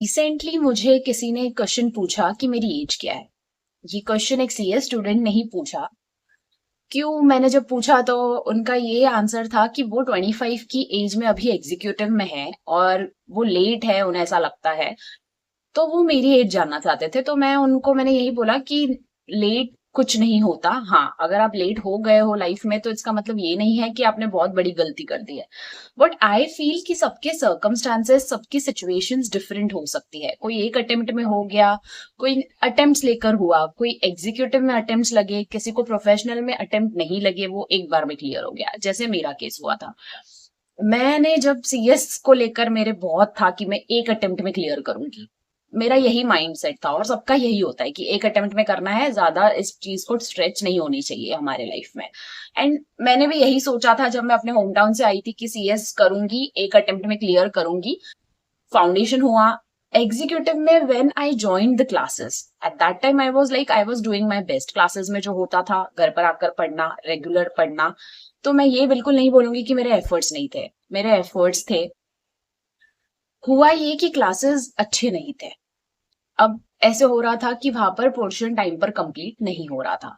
Recently मुझे किसी ने क्वेश्चन पूछा कि मेरी एज क्या है। ये क्वेश्चन एक सीएस स्टूडेंट ने ही पूछा। क्यों मैंने जब पूछा तो उनका ये आंसर था कि वो 25 की एज में अभी एग्जीक्यूटिव में है और वो लेट है, उन्हें ऐसा लगता है। तो वो मेरी एज जानना चाहते थे, तो मैंने यही बोला कि लेट कुछ नहीं होता। हाँ, अगर आप लेट हो गए हो लाइफ में तो इसका मतलब ये नहीं है कि आपने बहुत बड़ी गलती कर दी है। बट आई फील कि सबके सर्कमस्टांसेस, सबकी सिचुएशंस डिफरेंट हो सकती है। कोई एक अटेम्प्ट में हो गया, कोई अटेम्प्ट्स लेकर हुआ, कोई एग्जीक्यूटिव में अटेम्प्ट्स लगे, किसी को प्रोफेशनल में अटेम्प्ट नहीं लगे, वो एक बार में क्लियर हो गया, जैसे मेरा केस हुआ था। मैंने जब सीएस को लेकर मेरे बहुत था कि मैं एक अटेम्प्ट में क्लियर करूंगी। मेरा यही माइंडसेट था और सबका यही होता है कि एक अटेम्प्ट में करना है, ज्यादा इस चीज को स्ट्रेच नहीं होनी चाहिए हमारे लाइफ में। एंड मैंने भी यही सोचा था जब मैं अपने होम टाउन से आई थी कि सीएस करूंगी, एक अटेम्प्ट में क्लियर करूंगी। फाउंडेशन हुआ। एग्जीक्यूटिव में when I join the classes, eight that time I was doing my best. Classes में जो होता था, घर पर आकर पढ़ना, रेगुलर पढ़ना। तो मैं ये बिल्कुल नहीं बोलूंगी कि मेरे एफर्ट्स नहीं थे, मेरे एफर्ट्स थे। हुआ ये कि क्लासेस अच्छे नहीं थे। अब ऐसे हो रहा था कि वहां पर पोर्शन टाइम पर कंप्लीट नहीं हो रहा था।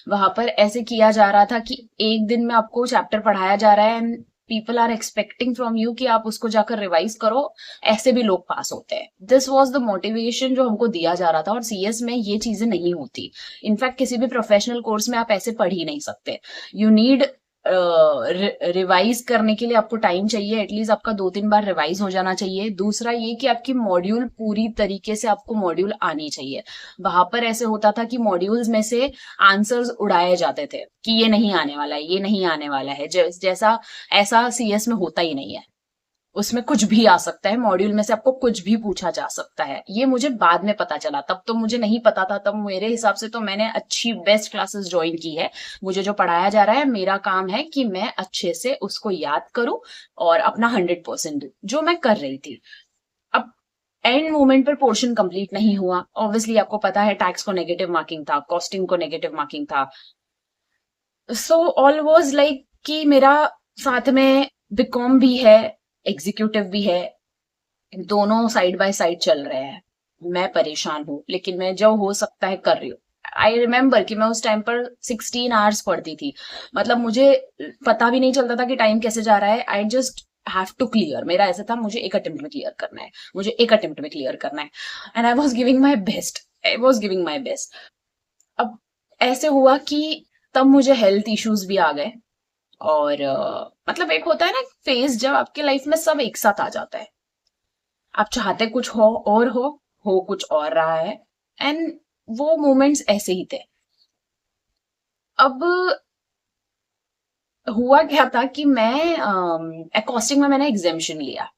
वहां पर ऐसे किया जा रहा था कि एक दिन में आपको चैप्टर पढ़ाया जा रहा है and people are expecting from you कि आप उसको जाकर रिवाइज करो। ऐसे भी लोग पास होते हैं। दिस वॉज द मोटिवेशन जो हमको दिया जा रहा था, और सीएस में ये चीजें नहीं होती। इनफैक्ट किसी भी प्रोफेशनल कोर्स में आप ऐसे पढ़ ही नहीं सकते। यू नीड रिवाइज करने के लिए आपको टाइम चाहिए, एटलीस्ट आपका 2-3 बार रिवाइज हो जाना चाहिए। दूसरा ये कि आपकी मॉड्यूल पूरी तरीके से आपको मॉड्यूल आनी चाहिए। वहां पर ऐसे होता था कि मॉड्यूल्स में से आंसर्स उड़ाए जाते थे कि ये नहीं आने वाला है, ये नहीं आने वाला है। जैसा ऐसा सीएस में होता ही नहीं है। उसमें कुछ भी आ सकता है, मॉड्यूल में से आपको कुछ भी पूछा जा सकता है। ये मुझे बाद में पता चला, तब तो मुझे नहीं पता था। तब मेरे हिसाब से तो मैंने अच्छी बेस्ट क्लासेस ज्वाइन की है। मुझे जो पढ़ाया जा रहा है, मेरा काम है कि मैं अच्छे से उसको याद करूं और अपना 100% दूं, जो मैं कर रही थी। अब एंड मोमेंट पर पोर्शन कंप्लीट नहीं हुआ। ऑब्वियसली आपको पता है, टैक्स को नेगेटिव मार्किंग था, कॉस्टिंग को नेगेटिव मार्किंग था। सो ऑल वाज लाइक कि मेरा साथ में बीकॉम भी है, एग्जीक्यूटिव भी है, दोनों साइड बाय साइड चल रहे हैं। मैं परेशान हूँ, लेकिन मैं जो हो सकता है कर रही हूँ। आई रिमेम्बर कि मैं उस टाइम पर 16 आवर्स पढ़ती थी। मतलब मुझे पता भी नहीं चलता था कि टाइम कैसे जा रहा है। I just have to clear. मेरा ऐसा था, मुझे एक अटेम्प्ट में क्लियर करना है, मुझे एक अटेम्प्ट में क्लियर करना है। And I was giving my best, I was giving my best. अब ऐसे हुआ कि तब मुझे हेल्थ इश्यूज भी आ गए। और मतलब एक होता है ना फेज, जब आपके लाइफ में सब एक साथ आ जाता है। आप चाहते कुछ हो और हो कुछ और रहा है। एंड वो मोमेंट्स ऐसे ही थे। अब हुआ क्या था कि मैं अकॉस्टिंग में मैंने एग्जामिशन लिया,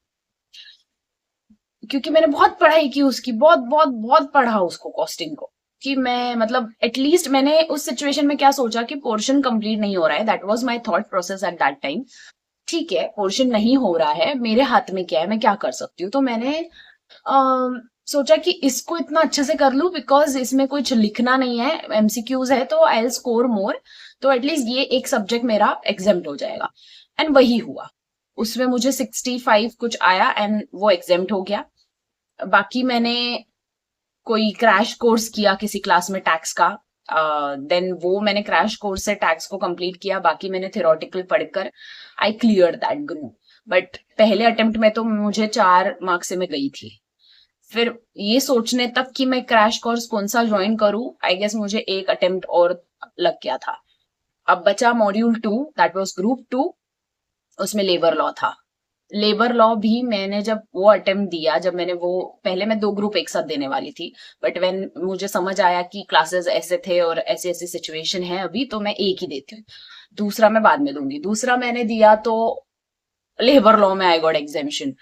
क्योंकि मैंने बहुत पढ़ाई की उसकी, बहुत बहुत बहुत पढ़ा उसको, कॉस्टिंग को। कि मैं मतलब एटलीस्ट मैंने उस सिचुएशन में क्या सोचा कि पोर्शन कंप्लीट नहीं हो रहा है। That was my thought process at that time. ठीक है, पोर्शन नहीं हो रहा है, मेरे हाथ में क्या है, मैं क्या कर सकती हूँ। तो मैंने सोचा कि इसको इतना अच्छे से कर लूं, बिकॉज इसमें कुछ लिखना नहीं है, एमसीक्यूज है, तो आई विल स्कोर मोर। तो एटलीस्ट ये एक सब्जेक्ट मेरा एग्जाम्प्ट हो जाएगा। एंड वही हुआ। उसमें मुझे 65 कुछ आया एंड वो एग्जाम्प्ट हो गया। बाकी मैंने कोई क्रैश कोर्स किया किसी क्लास में टैक्स का। देन वो मैंने क्रैश कोर्स से टैक्स को कंप्लीट किया। बाकी मैंने थियोरेटिकल पढ़कर I clear that group. But पहले अटेम्प्ट में तो मुझे 4 मार्क्स से मैं गई थी। फिर ये सोचने तक कि मैं क्रैश कोर्स कौन सा ज्वाइन करूं, आई गेस मुझे एक अटेम्प्ट और लग गया था। अब बचा मॉड्यूल 2, दैट वाज ग्रुप 2। उसमें लेबर लॉ था। लेबर लॉ भी मैंने जब वो अटेम्प्ट दिया, जब मैंने वो, पहले मैं 2 ग्रुप एक साथ देने वाली थी। बट व्हेन मुझे समझ आया कि क्लासेस ऐसे थे और ऐसी ऐसी सिचुएशन है अभी, तो मैं एक ही देती हूँ, दूसरा मैं बाद में दूंगी। दूसरा मैंने दिया तो लेबर लॉ में आई गॉट एग्जामिशन।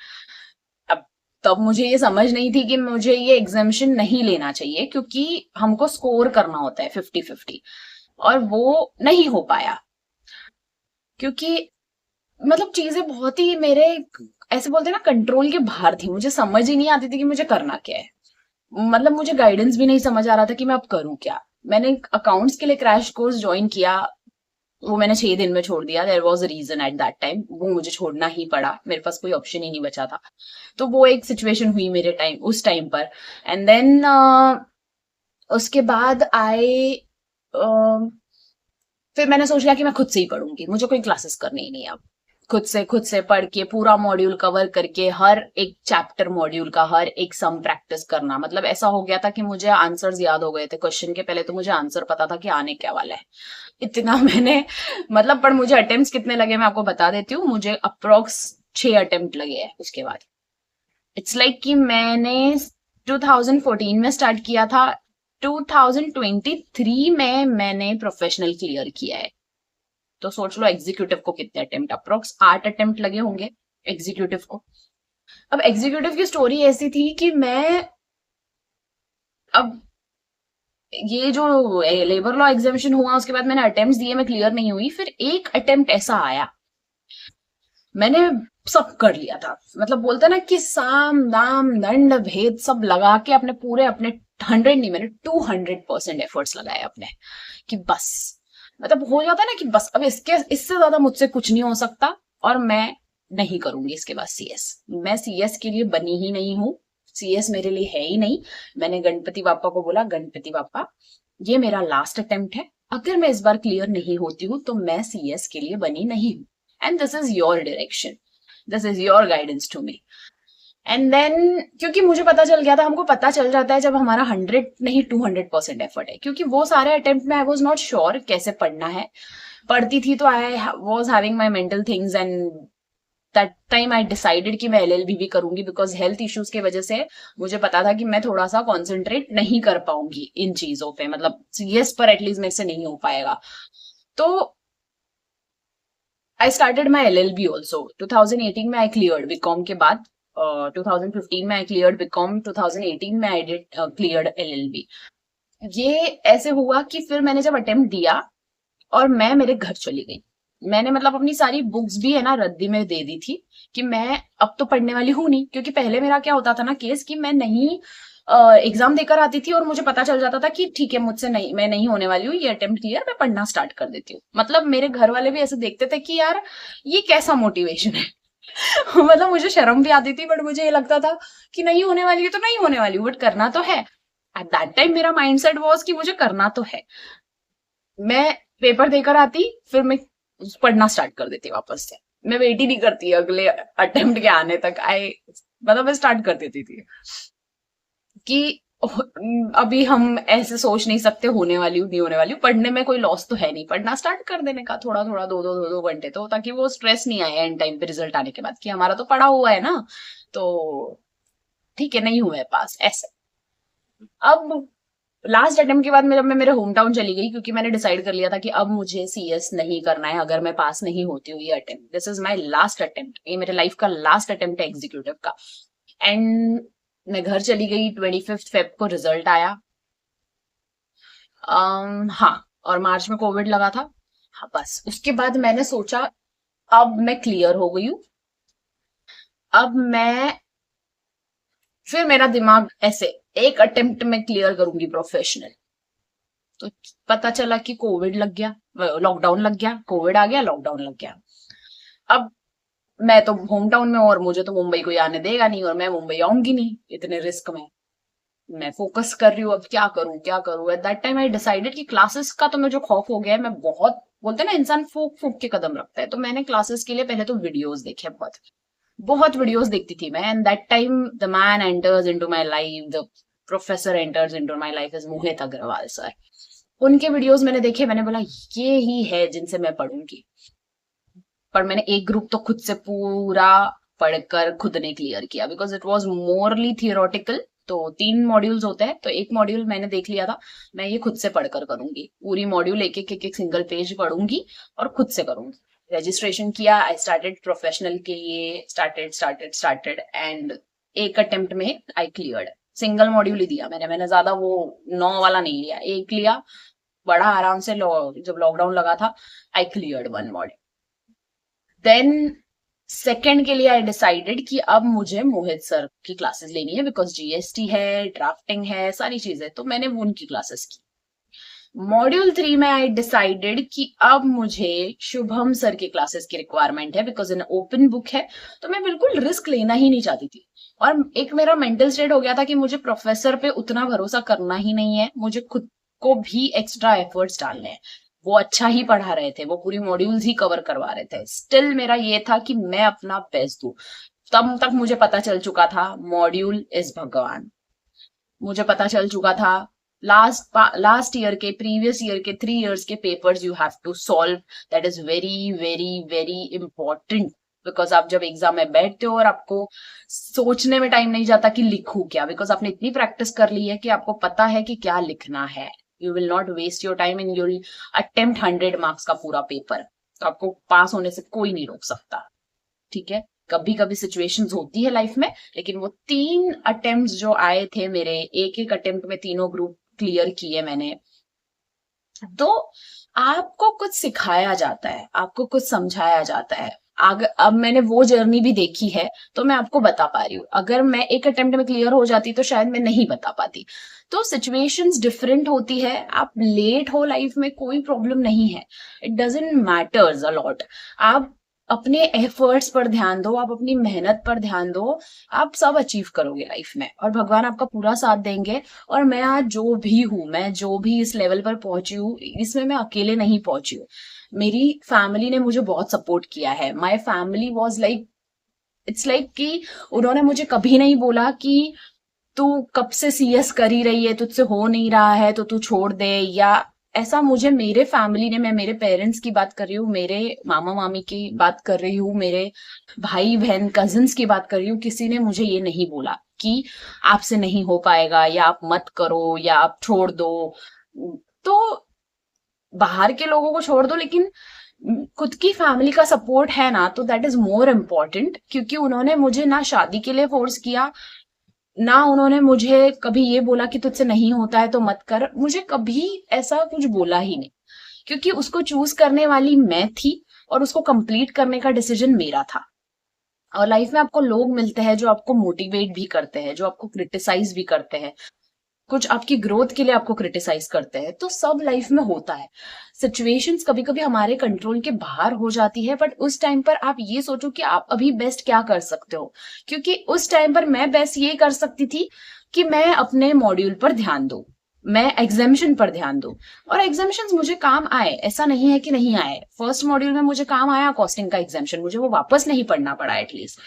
अब तब मुझे ये समझ नहीं थी कि मुझे ये एग्जामिशन नहीं लेना चाहिए, क्योंकि हमको स्कोर करना होता है 50-50। और वो नहीं हो पाया, क्योंकि मतलब चीजें बहुत ही मेरे, ऐसे बोलते हैं ना, कंट्रोल के बाहर थी। मुझे समझ ही नहीं आती थी कि मुझे करना क्या है। मतलब मुझे गाइडेंस भी नहीं समझ आ रहा था कि मैं अब करूं क्या। मैंने अकाउंट्स के लिए क्रैश कोर्स ज्वाइन किया। वो मैंने 6 दिन में छोड़ दिया। There was a reason at that time, वो मुझे छोड़ना ही पड़ा, मेरे पास कोई ऑप्शन ही नहीं बचा था। तो वो एक सिचुएशन हुई मेरे टाइम, उस टाइम पर। एंड देन उसके बाद फिर मैंने सोच लिया कि मैं खुद से ही पढ़ूंगी, मुझे कोई क्लासेस करनी ही नहीं है अब। खुद से पढ़ के पूरा मॉड्यूल कवर करके, हर एक चैप्टर मॉड्यूल का हर एक सम प्रैक्टिस करना। मतलब ऐसा हो गया था कि मुझे आंसर्स याद हो गए थे क्वेश्चन के, पहले तो मुझे आंसर पता था कि आने क्या वाला है। इतना मैंने मतलब, पर मुझे अटेम्प्ट्स कितने लगे मैं आपको बता देती हूँ। मुझे अप्रोक्स 6 अटेम्प्ट लगे हैं उसके बाद। इट्स लाइक कि मैंने 2014 में स्टार्ट किया था, 2023 में मैंने प्रोफेशनल क्लियर किया है। तो सोच लो एग्जीक्यूटिव को कितने अटेम्प्ट, अप्रोक्स 8 अटेम्प्ट लगे होंगे एग्जीक्यूटिव को। अब एग्जीक्यूटिव की स्टोरी ऐसी थी कि मैं, अब ये जो लेबर लॉ एग्जामिशन हुआ उसके बाद मैंने अटेम्प्ट्स दिए, मैं क्लियर नहीं हुई। फिर एक अटेम्प्ट ऐसा आया, मैंने सब कर लिया था। मतलब बोलते ना कि साम दाम दंड भेद सब लगा के अपने पूरे, अपने 100 नहीं, मैंने 200% एफर्ट्स लगाए अपने, कि बस मतलब हो जाता है ना कि बस अब इससे ज्यादा मुझसे कुछ नहीं हो सकता, और मैं नहीं करूंगी इसके बाद सीएस। मैं सीएस के लिए बनी ही नहीं हूं, सीएस मेरे लिए है ही नहीं। मैंने गणपति बापा को बोला, गणपति बापा ये मेरा लास्ट अटेम्प्ट है, अगर मैं इस बार क्लियर नहीं होती हूँ तो मैं सीएस के लिए बनी नहीं हूँ, and this is your direction, this is your guidance to me. And then क्योंकि मुझे पता चल गया था, हमको पता चल जाता है जब हमारा 100 नहीं 200% एफर्ट है, क्योंकि वो सारे अटेम्प्ट में आई वॉज नॉट श्योर कैसे पढ़ना है। पढ़ती थी तो I was having my mental things, and that time I decided कि मैं एलएलबी भी करूंगी, बिकॉज हेल्थ इश्यूज की वजह से मुझे पता था कि मैं थोड़ा सा कॉन्सेंट्रेट नहीं कर पाऊंगी इन चीजों पे, मतलब सीएस पर एटलीस्ट मेरे से नहीं हो पाएगा। तो I started my LLB also. 2018 में आई क्लियर्ड बीकॉम के बाद, 2015 में आई क्लियर्ड बीकॉम, 2018 में आई डिड क्लियर्ड एलएलबी। ये ऐसे हुआ कि फिर मैंने जब अटेम्प्ट दिया और मैं मेरे घर चली गई, मैंने मतलब अपनी सारी बुक्स भी है ना रद्दी में दे दी थी कि मैं अब तो पढ़ने वाली हूं नहीं। क्योंकि पहले मेरा क्या होता था ना केस, कि मैं नहीं एग्जाम देकर आती थी और मुझे पता चल जाता था कि ठीक है मुझसे नहीं, मैं नहीं होने वाली हूँ ये अटेम्प्ट क्लियर, मैं पढ़ना स्टार्ट कर देती हूँ। मतलब मेरे घर वाले भी ऐसे देखते थे कि यार ये कैसा मोटिवेशन है। मतलब मुझे शर्म भी आती थी, बट मुझे ये लगता था कि नहीं होने वाली है तो नहीं होने वाली, बट करना तो है। एट दैट टाइम मेरा माइंडसेट वॉज कि मुझे करना तो है। मैं पेपर देकर आती, फिर मैं पढ़ना स्टार्ट कर देती वापस से। मैं वेट ही नहीं करती अगले अटेम्प्ट के आने तक। मतलब मैं स्टार्ट कर देती थी कि अभी हम ऐसे सोच नहीं सकते होने वाली हूँ नहीं होने वाली हूँ, पढ़ने में कोई लॉस तो है नहीं, पढ़ना स्टार्ट कर देने का थोड़ा थोड़ा, दो घंटे तो, ताकि वो स्ट्रेस नहीं आए एंड टाइम पे रिजल्ट आने के बाद कि हमारा तो पढ़ा हुआ है ना, तो ठीक है नहीं हुआ है पास ऐसे। अब लास्ट अटेम्प्ट के बाद में जब मैं मेरे होम टाउन चली गई, क्योंकि मैंने डिसाइड कर लिया था कि अब मुझे सीएस नहीं करना है अगर मैं पास नहीं होती हूँ ये attempt, this is my last attempt, ये मेरे लाइफ का लास्ट अटेम्प्ट है एग्जीक्यूटिव का। एंड मैं घर चली गई, 25 फेब को रिजल्ट आया। हाँ, और मार्च में कोविड लगा था। हाँ, बस उसके बाद मैंने सोचा अब मैं क्लियर हो गई हूँ, अब मैं, फिर मेरा दिमाग ऐसे एक अटेम्प्ट में क्लियर करूंगी प्रोफेशनल। तो पता चला कि कोविड लग गया, लॉकडाउन लग गया, कोविड आ गया, लॉकडाउन लग गया। अब मैं तो होम टाउन में हूं और मुझे तो मुंबई कोई आने देगा नहीं, और मैं मुंबई आऊंगी नहीं इतने रिस्क में। मैं फोकस कर रही हूँ अब क्या करूं क्या करूं। Eight that time I decided कि क्लासेस का तो मुझे खौफ हो गया है। मैं बहुत, बोलते हैं ना इंसान फूक फूक के कदम रखता है, तो मैंने क्लासेस के लिए पहले तो वीडियोस देखे, बहुत बहुत वीडियोस देखती थी मैं। And that time the man enters into my life, the professor enters into my life is Mohit Agarwal sir. उनके वीडियोस मैंने देखे, मैंने बोला ये ही है जिनसे मैं पढ़ूंगी। पर मैंने एक ग्रुप तो खुद से पूरा पढ़कर खुद ने क्लियर किया, because it was morally theoretical. तो 3 मॉड्यूल्स होते हैं, तो एक मॉड्यूल मैंने देख लिया था, मैं ये खुद से पढ़कर करूंगी, पूरी मॉड्यूल एक सिंगल पेज पढ़ूंगी और खुद से करूंगी। रजिस्ट्रेशन किया, आई स्टार्टेड प्रोफेशनल के लिए, स्टार्टेड एंड एक अटेम्प्ट में आई क्लियर्ड। सिंगल मॉड्यूल ही दिया मैंने ज्यादा वो 9 वाला नहीं लिया, एक लिया बड़ा आराम से। जब लॉकडाउन लगा था I cleared 1 module. Then second के लिए आई डिसाइडेड कि अब मुझे मोहित सर की क्लासेस लेनी है, बिकॉज जीएसटी है, ड्राफ्टिंग है, सारी चीजें, तो मैंने वो उनकी क्लासेस की। मॉड्यूल 3 में आई डिसाइडेड कि अब मुझे शुभम सर की क्लासेस की रिक्वायरमेंट है, बिकॉज इन ओपन बुक है, तो मैं बिल्कुल रिस्क लेना ही नहीं चाहती थी। और एक मेरा मेंटल स्टेट हो गया था कि मुझे प्रोफेसर पे उतना भरोसा करना ही नहीं है, मुझे खुद को भी एक्स्ट्रा एफर्ट्स डालने हैं। वो अच्छा ही पढ़ा रहे थे, वो पूरी मॉड्यूल्स ही कवर करवा रहे थे, स्टिल मेरा ये था कि मैं अपना बेस्ट दूं। तब तक मुझे पता चल चुका था मॉड्यूल इज भगवान। मुझे पता चल चुका था लास्ट ईयर के, प्रीवियस ईयर के 3 इयर्स के papers you have to solve. That is very very very important, because आप जब एग्जाम में बैठते हो और आपको सोचने में टाइम नहीं जाता कि लिखूं क्या, बिकॉज आपने इतनी प्रैक्टिस कर ली है कि आपको पता है कि क्या लिखना है। You will not waste your time and you will attempt 100 marks का पूरा पेपर। तो आपको पास होने से कोई नहीं रोक सकता, ठीक है। कभी कभी सिचुएशंस होती है लाइफ में, लेकिन वो 3 अटेम्प्ट्स जो आए थे मेरे, एक एक अटेम्प्ट में तीनों ग्रुप क्लियर किए मैंने। तो आपको कुछ सिखाया जाता है, आपको कुछ समझाया जाता है। अब मैंने वो जर्नी भी देखी है, तो मैं आपको बता पा रही हूँ। अगर मैं एक अटेम्प्ट में क्लियर हो जाती तो शायद मैं नहीं बता पाती। तो सिचुएशंस डिफरेंट होती है। आप लेट हो लाइफ में कोई प्रॉब्लम नहीं है, it doesn't matters a lot. आप अपने एफर्ट्स पर ध्यान दो, आप अपनी मेहनत पर ध्यान दो, आप सब अचीव करोगे लाइफ में, और भगवान आपका पूरा साथ देंगे। और मैं आज जो भी हूँ, मैं जो भी इस लेवल पर पहुंची हूँ, इसमें मैं अकेले नहीं पहुंची हूँ। मेरी फैमिली ने मुझे बहुत सपोर्ट किया है। My family was like, it's like कि उन्होंने मुझे कभी नहीं बोला कि तू कब से सीएस कर ही रही है, तुझसे हो नहीं रहा है तो तू छोड़ दे, या ऐसा। मुझे मेरे फैमिली ने, मैं मेरे पेरेंट्स की बात कर रही हूँ, मेरे मामा मामी की बात कर रही हूँ, मेरे भाई बहन कजिन्स की बात कर रही हूँ, किसी ने मुझे ये नहीं बोला कि आपसे नहीं हो पाएगा, या आप मत करो, या आप छोड़ दो। तो बाहर के लोगों को छोड़ दो, लेकिन खुद की फैमिली का सपोर्ट है ना, तो दैट इज मोर इम्पोर्टेंट। क्योंकि उन्होंने मुझे ना शादी के लिए फोर्स किया, ना उन्होंने मुझे कभी ये बोला कि तुझसे नहीं होता है तो मत कर। मुझे कभी ऐसा कुछ बोला ही नहीं, क्योंकि उसको चूज करने वाली मैं थी और उसको कंप्लीट करने का डिसीजन मेरा था। और लाइफ में आपको लोग मिलते हैं जो आपको मोटिवेट भी करते हैं, जो आपको क्रिटिसाइज भी करते हैं, कुछ आपकी ग्रोथ के लिए आपको क्रिटिसाइज करते हैं। तो सब लाइफ में होता है। सिचुएशंस कभी कभी हमारे कंट्रोल के बाहर हो जाती है, बट उस टाइम पर आप ये सोचो कि आप अभी बेस्ट क्या कर सकते हो। क्योंकि उस टाइम पर मैं बेस्ट ये कर सकती थी कि मैं अपने मॉड्यूल पर ध्यान दूं, मैं एग्जामिशन पर ध्यान दूं। और एग्जामिशंस मुझे काम आए, ऐसा नहीं है कि नहीं आए। फर्स्ट मॉड्यूल में मुझे काम आया कॉस्टिंग का एग्जामिशन, मुझे वो वापस नहीं पढ़ना पड़ा एटलीस्ट।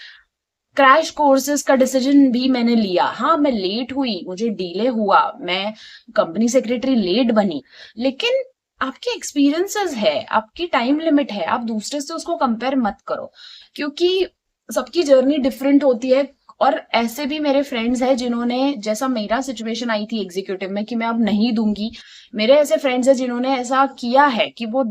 क्रैश कोर्सेज का डिसीजन भी मैंने लिया। हाँ, मैं लेट हुई, मुझे डिले हुआ, मैं कंपनी सेक्रेटरी लेट बनी, लेकिन आपके एक्सपीरियंसेस है, आपकी टाइम लिमिट है, आप दूसरे से उसको कंपेयर मत करो। क्योंकि सबकी जर्नी डिफरेंट होती है। और ऐसे भी मेरे फ्रेंड्स हैं जिन्होंने, जैसा मेरा सिचुएशन आई थी एग्जीक्यूटिव में कि मैं अब नहीं दूंगी, मेरे ऐसे फ्रेंड्स हैं जिन्होंने ऐसा किया है कि वो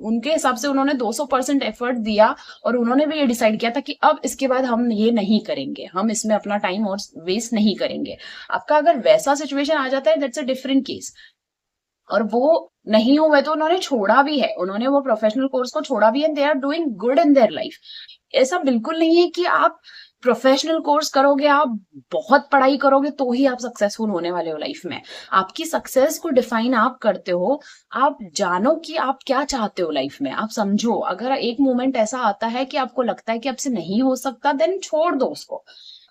उनके हिसाब से उन्होंने 200% एफर्ट दिया, और उन्होंने भी ये डिसाइड किया था कि अब इसके बाद हम ये नहीं करेंगे, हम इसमें अपना टाइम और वेस्ट नहीं करेंगे। आपका अगर वैसा सिचुएशन आ जाता है, दैट्स अ डिफरेंट केस। और वो नहीं हुए तो उन्होंने छोड़ा भी है, उन्होंने वो प्रोफेशनल कोर्स को छोड़ा भी है, they are doing good in their life. ऐसा बिल्कुल नहीं है कि आप प्रोफेशनल कोर्स करोगे, आप बहुत पढ़ाई करोगे तो ही आप सक्सेसफुल होने वाले हो लाइफ में। आपकी सक्सेस को डिफाइन आप करते हो। आप जानो कि आप क्या चाहते हो लाइफ में, आप समझो। अगर एक मोमेंट ऐसा आता है कि आपको लगता है कि आपसे नहीं हो सकता, देन छोड़ दो उसको।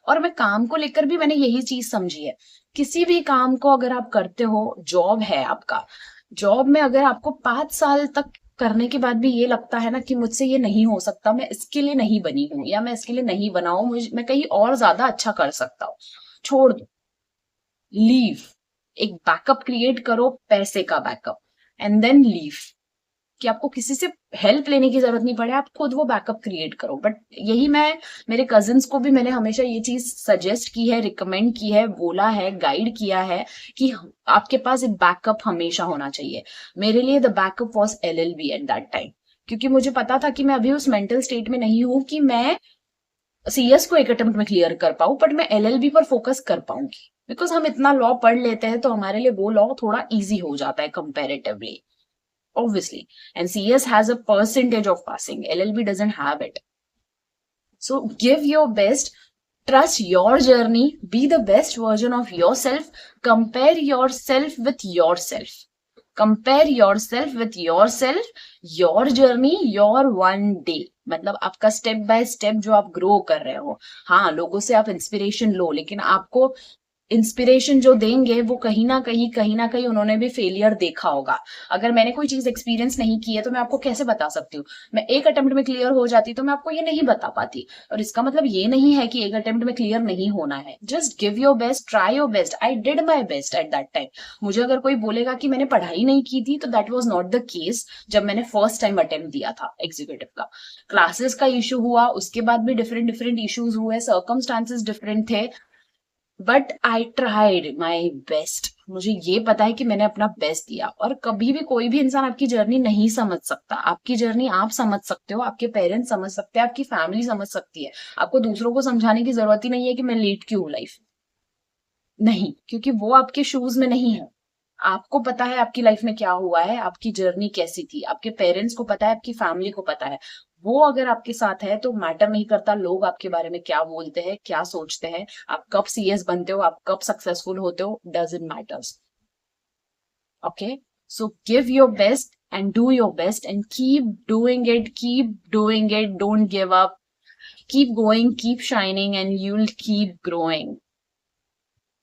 और मैं काम को लेकर भी मैंने यही चीज समझी है। किसी भी काम को अगर आप करते हो, जॉब है आपका, जॉब में अगर आपको 5 साल तक करने के बाद भी ये लगता है ना कि मुझसे ये नहीं हो सकता, मैं इसके लिए नहीं बनी हूं, या मैं इसके लिए नहीं बना हूं, मैं कहीं और ज्यादा अच्छा कर सकता हूँ, छोड़ दो, लीव। एक बैकअप क्रिएट करो, पैसे का बैकअप, एंड देन लीव। कि आपको किसी से हेल्प लेने की जरूरत नहीं पड़े, आप खुद वो बैकअप क्रिएट करो। बट यही मैं मेरे कजिन्स को भी मैंने हमेशा ये चीज सजेस्ट की है, रिकमेंड की है, बोला है, गाइड किया है कि आपके पास एक बैकअप हमेशा होना चाहिए। मेरे लिए the backup was LLB eight that time, क्योंकि मुझे पता था कि मैं अभी उस मेंटल स्टेट में नहीं हूं कि मैं CS को एक अटेम्प्ट में क्लियर कर पाऊं, बट मैं LLB पर फोकस कर पाऊंगी। बिकॉज हम इतना लॉ पढ़ लेते हैं तो हमारे लिए वो लॉ थोड़ा इजी हो जाता है comparatively, obviously. And CS has a percentage of passing. LLB doesn't have it. So give your best, trust your journey, be the best version of yourself, compare yourself with yourself. Compare your self with your self, your journey, your one day. मतलब आपका step by step जो आप grow कर रहे हो, हाँ लोगों से आप इंस्पिरेशन लो, लेकिन आपको इंस्पिरेशन जो देंगे वो कहीं ना कहीं उन्होंने भी फेलियर देखा होगा। अगर मैंने कोई चीज एक्सपीरियंस नहीं की है तो मैं आपको कैसे बता सकती हूँ? मैं एक अटेम्प्ट में क्लियर हो जाती तो मैं आपको ये नहीं बता पाती। और इसका मतलब ये नहीं है कि एक अटेम्प्ट में क्लियर नहीं होना है। Just give your best, try your best. I did my best at that time. मुझे अगर कोई बोलेगा कि मैंने पढ़ाई नहीं की थी तो that was not the case. जब मैंने फर्स्ट टाइम अटेम्प्ट दिया था एग्जीक्यूटिव का, क्लासेस का इशू हुआ, उसके बाद भी डिफरेंट डिफरेंट इश्यूज हुए, सर्कमस्टांसेस डिफरेंट थे, but I tried my best. मुझे ये पता है कि मैंने अपना बेस्ट दिया। और कभी भी कोई भी इंसान आपकी जर्नी नहीं समझ सकता। आपकी जर्नी आप समझ सकते हो, आपके पेरेंट्स समझ सकते हैं, आपकी फैमिली समझ सकती है। आपको दूसरों को समझाने की जरूरत ही नहीं है कि मैं लेट क्यों हूं लाइफ, नहीं, क्योंकि वो आपके शूज में नहीं है। आपको पता है आपकी लाइफ में क्या हुआ है, आपकी जर्नी कैसी थी, आपके पेरेंट्स को पता है, आपकी फैमिली को पता है। वो अगर आपके साथ है तो मैटर नहीं करता लोग आपके बारे में क्या बोलते हैं, क्या सोचते हैं, आप कब सीएस बनते हो, आप कब सक्सेसफुल होते हो, doesn't matters. Okay, so give your best and do your best and keep doing it, don't give up, keep going, keep shining, and you'll keep growing.